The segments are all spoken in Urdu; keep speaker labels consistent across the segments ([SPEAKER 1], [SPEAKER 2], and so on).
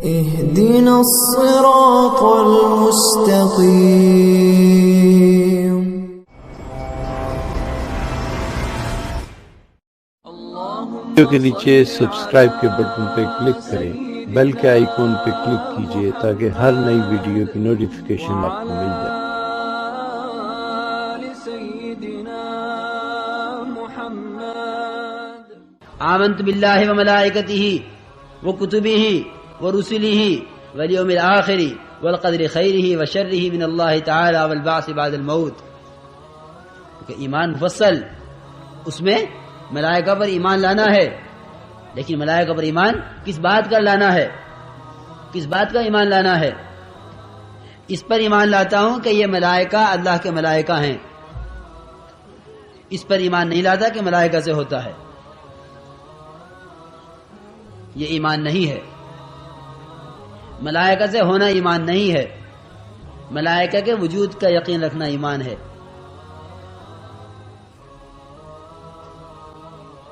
[SPEAKER 1] اهدنا الصراط المستقيم.
[SPEAKER 2] ویڈیو کے نیچے سبسکرائب کے بٹن پہ کلک کریں، بیل کے آئیکن پہ کلک کیجئے تاکہ ہر نئی ویڈیو کی نوٹیفیکیشن آپ کو مل جائے۔
[SPEAKER 3] آمنت باللہ وملائکتہ وکتبہ ورسلہ والیوم الآخر والقدر خیرہ وشرہ من اللہ تعالی والبعث بعد الموت۔ ایمان مفصل، اس میں ملائکہ پر ایمان لانا ہے، لیکن ملائکہ پر ایمان کس بات کا لانا ہے؟ کس بات کا ایمان لانا ہے؟ اس پر ایمان لاتا ہوں کہ یہ ملائکہ اللہ کے ملائکہ ہیں، اس پر ایمان نہیں لاتا کہ ملائکہ سے ہوتا ہے، یہ ایمان نہیں ہے۔ ملائکہ سے ہونا ایمان نہیں ہے، ملائکہ کے وجود کا یقین رکھنا ایمان ہے۔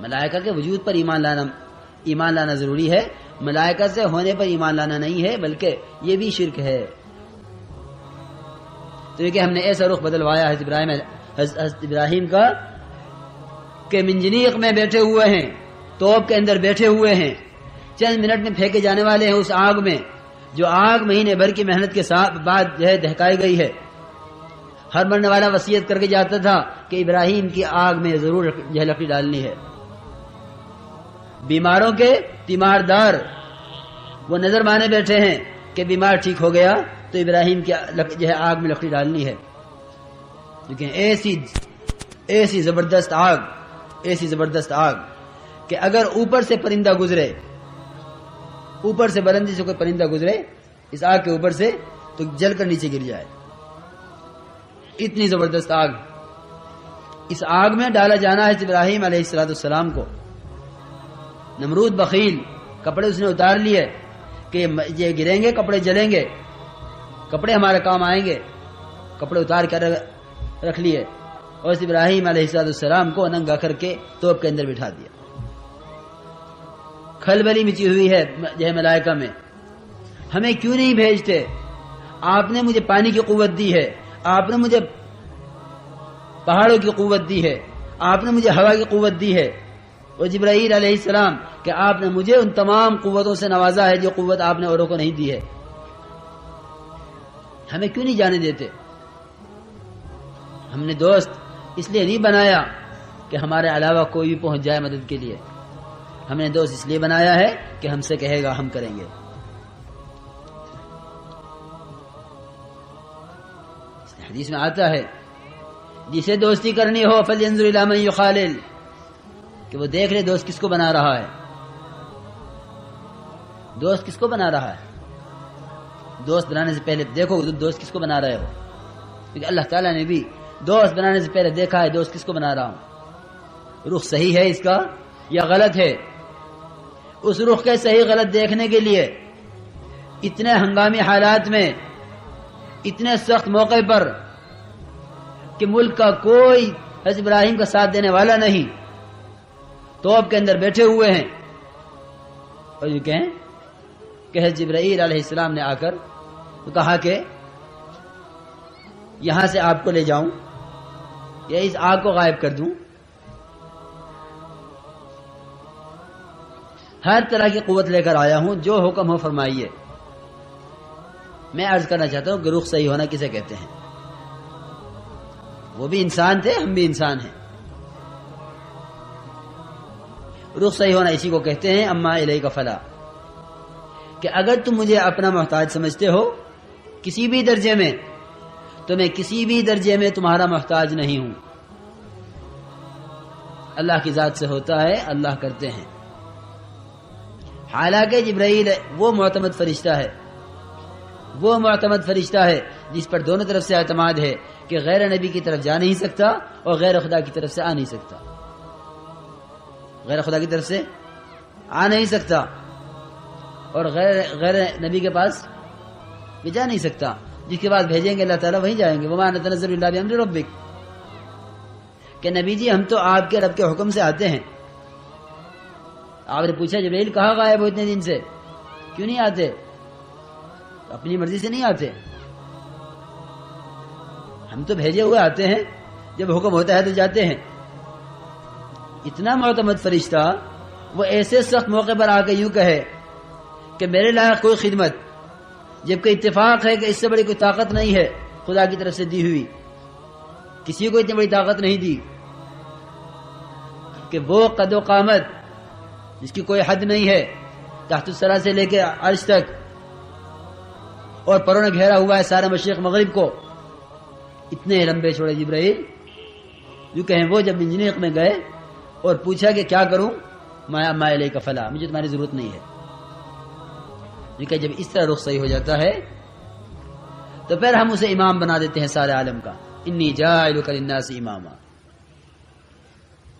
[SPEAKER 3] ملائکہ کے وجود پر ایمان لانا ضروری ہے، ملائکہ سے ہونے پر ایمان لانا نہیں ہے، بلکہ یہ بھی شرک ہے۔ تو یہ کہ ہم نے ایسا رخ بدلوایا حضرت ابراہیم کا کہ منجنیق میں بیٹھے ہوئے ہیں، توپ کے اندر بیٹھے ہوئے ہیں، چند منٹ میں پھینکے جانے والے ہیں اس آگ میں، جو آگ مہینے بھر کی محنت کے بعد دہکائی گئی ہے۔ ہر مرنے والا وصیت کر کے جاتا تھا کہ ابراہیم کی آگ میں ضرور لکڑی ڈالنی ہے۔ بیماروں کے تیماردار وہ نظر مانے بیٹھے ہیں کہ بیمار ٹھیک ہو گیا تو ابراہیم کی آگ میں لکڑی ڈالنی ہے، لیکن ایسی زبردست آگ کہ اگر اوپر سے پرندہ گزرے، اوپر سے بلندی سے کوئی پرندہ گزرے اس آگ کے اوپر سے تو جل کر نیچے گر جائے، اتنی زبردست آگ۔ اس آگ میں ڈالا جانا ہے ابراہیم علیہ السلام کو۔ نمرود بخیل، کپڑے اس نے اتار لیے کہ یہ گریں گے، کپڑے جلیں گے، کپڑے ہمارے کام آئیں گے، کپڑے اتار کر رکھ لیے، اور اس ابراہیم علیہ السلام کو ننگا کر کے توپ کے اندر بٹھا دیا۔ کھلبلی مچی ہوئی ہے ملائکہ میں، ہمیں کیوں نہیں بھیجتے؟ آپ نے مجھے پانی کی قوت دی ہے، آپ نے مجھے پہاڑوں کی قوت دی ہے، آپ نے مجھے ہوا کی قوت دی ہے، اور جبرائیل علیہ السلام کہ آپ نے مجھے ان تمام قوتوں سے نوازا ہے جو قوت آپ نے اوروں کو نہیں دی ہے، ہمیں کیوں نہیں جانے دیتے؟ ہم نے دوست اس لیے نہیں بنایا کہ ہمارے علاوہ کوئی بھی پہنچ جائے مدد کے لیے، ہم نے دوست اس لیے بنایا ہے کہ ہم سے کہے گا ہم کریں گے۔ حدیث میں آتا ہے جسے دوستی کرنی ہو فلینظر الی من یخالل، کہ وہ دیکھ لے دوست کس کو بنا رہا ہے، دوست کس کو بنا رہا ہے۔ دوست بنانے سے پہلے دیکھو دوست کس کو بنا رہے ہو، کیونکہ اللہ تعالیٰ نے بھی دوست بنانے سے پہلے دیکھا ہے دوست کس کو بنا رہا ہوں، رخ صحیح ہے اس کا یا غلط ہے۔ اس رخ کے صحیح غلط دیکھنے کے لیے اتنے ہنگامی حالات میں، اتنے سخت موقع پر کہ ملک کا کوئی حضرت ابراہیم کا ساتھ دینے والا نہیں، توپ کے اندر بیٹھے ہوئے ہیں، اور یہ کہیں کہ حضرت جبرائیل علیہ السلام نے آ کر تو کہا کہ یہاں سے آپ کو لے جاؤں یا اس آگ کو غائب کر دوں۔ ہر طرح کی قوت لے کر آیا ہوں، جو حکم ہو فرمائیے۔ میں عرض کرنا چاہتا ہوں کہ رخ صحیح ہونا کسے کہتے ہیں؟ وہ بھی انسان تھے، ہم بھی انسان ہیں۔ رخ صحیح ہونا اسی کو کہتے ہیں اما الیک فلا، کہ اگر تم مجھے اپنا محتاج سمجھتے ہو کسی بھی درجے میں، تو میں کسی بھی درجے میں تمہارا محتاج نہیں ہوں۔ اللہ کی ذات سے ہوتا ہے، اللہ کرتے ہیں۔ حالانکہ جبرائیل وہ معتمد فرشتہ ہے جس پر دونوں طرف سے اعتماد ہے کہ غیر نبی کی طرف جا نہیں سکتا اور غیر خدا کی طرف سے آ نہیں سکتا، غیر خدا کی طرف سے آ نہیں سکتا اور غیر نبی کے پاس بھی جا نہیں سکتا۔ جس کے بعد بھیجیں گے اللہ تعالیٰ وہیں جائیں گے۔ وما نتنزل الا بامر ربک، کہ نبی جی ہم تو آپ کے رب کے حکم سے آتے ہیں۔ آپ نے پوچھا جبرائیل کہاں غائب ہو اتنے دن سے، کیوں نہیں آتے؟ اپنی مرضی سے نہیں آتے، ہم تو بھیجے ہوئے آتے ہیں، جب حکم ہوتا ہے تو جاتے ہیں۔ اتنا معتمد فرشتہ وہ ایسے سخت موقع پر آ کے یوں کہے کہ میرے لائق کوئی خدمت، جبکہ اتفاق ہے کہ اس سے بڑی کوئی طاقت نہیں ہے خدا کی طرف سے دی ہوئی، کسی کو اتنی بڑی طاقت نہیں دی کہ وہ قد و قامت جس کی کوئی حد نہیں ہے، تحت الثری سے لے کے عرش تک، اور پروں نے گھیرا ہوا ہے سارا مشرق مغرب کو، اتنے لمبے چوڑے جبرائیل یوں کہیں وہ جب منجنیق میں گئے اور پوچھا کہ کیا کروں، ما الیک فلا، مجھے تمہاری ضرورت نہیں ہے۔ کہ جب اس طرح رخ صحیح ہو جاتا ہے تو پھر ہم اسے امام بنا دیتے ہیں سارے عالم کا۔ انی جاعلک للناس اماما،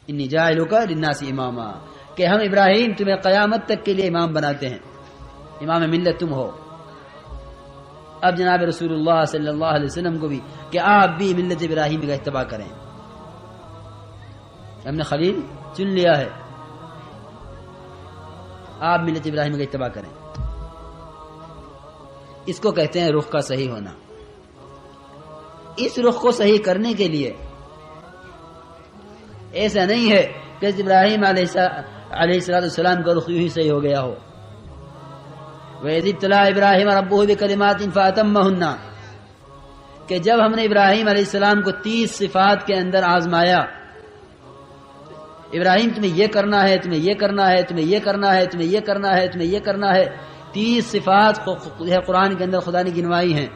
[SPEAKER 3] انی جاعلک للناس اماما، کہ ہم ابراہیم تمہیں قیامت تک کے لیے امام بناتے ہیں، امام ملت تم ہو۔ اب جناب رسول اللہ صلی اللہ علیہ وسلم کو بھی کہ آپ بھی ملت ابراہیم کا اتباع کریں، ہم نے خلیل چن لیا ہے، آپ ملت ابراہیم کا اتباع کریں۔ اس کو کہتے ہیں رخ کا صحیح ہونا۔ اس رخ کو صحیح کرنے کے لیے ایسا نہیں ہے کہ ابراہیم علیہ السلام کا رخ یوں ہی صحیح ہو گیا ہو۔ وَإِذِ ابْتَلَىٰ إِبْرَاهِيمَ رَبُّهُ بِكَلِمَاتٍ فَأَتَمَّهُنَّ، کہ جب ہم نے ابراہیم علیہ السلام کو 30 صفات کے اندر آزمایا، ابراہیم تمہیں یہ کرنا ہے، تمہیں یہ کرنا ہے، تمہیں یہ کرنا ہے، تمہیں یہ کرنا ہے، تمہیں یہ کرنا ہے، 30 صفات قرآن کے اندر خدا نے گنوائی ہیں۔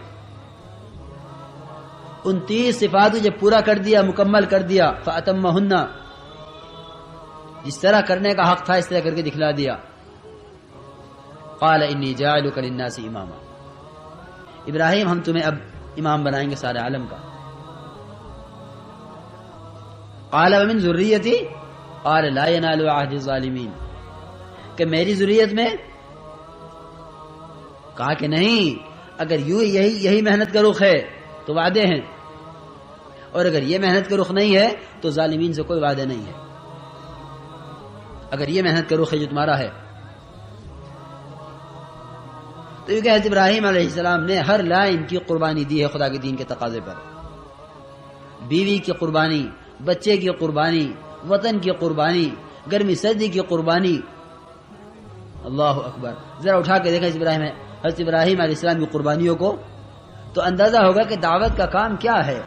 [SPEAKER 3] ان 30 صفات کو جب پورا کر دیا، مکمل کر دیا، فَأَتَمَّهُنَّ، جس طرح کرنے کا حق تھا اس طرح کر کے دکھلا دیا۔ قال انی جاعلک للناس اماما، ابراہیم ہم تمہیں اب امام بنائیں گے سارے عالم کا۔ قال ومن ذریتی، قال لا ینال عہد الظالمین، کہ میری ذریت میں، کہا کہ نہیں، اگر یوں یہی محنت کا رخ ہے تو وعدے ہیں، اور اگر یہ محنت کا رخ نہیں ہے تو ظالمین سے کوئی وعدے نہیں ہے۔ اگر یہ محنت کا رخ ہے جو تمہارا ہے تو یہ کہ حضرت ابراہیم علیہ السلام نے ہر لائن کی قربانی دی ہے خدا کے دین کے تقاضے پر، بیوی کی قربانی، بچے کی قربانی، وطن کی قربانی، گرمی سردی کی قربانی۔ اللہ اکبر، ذرا اٹھا کے دیکھیں حضرت ابراہیم علیہ السلام کی قربانیوں کو تو اندازہ ہوگا کہ دعوت کا کام کیا ہے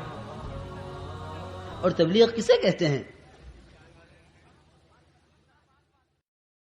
[SPEAKER 3] اور تبلیغ کسے کہتے ہیں۔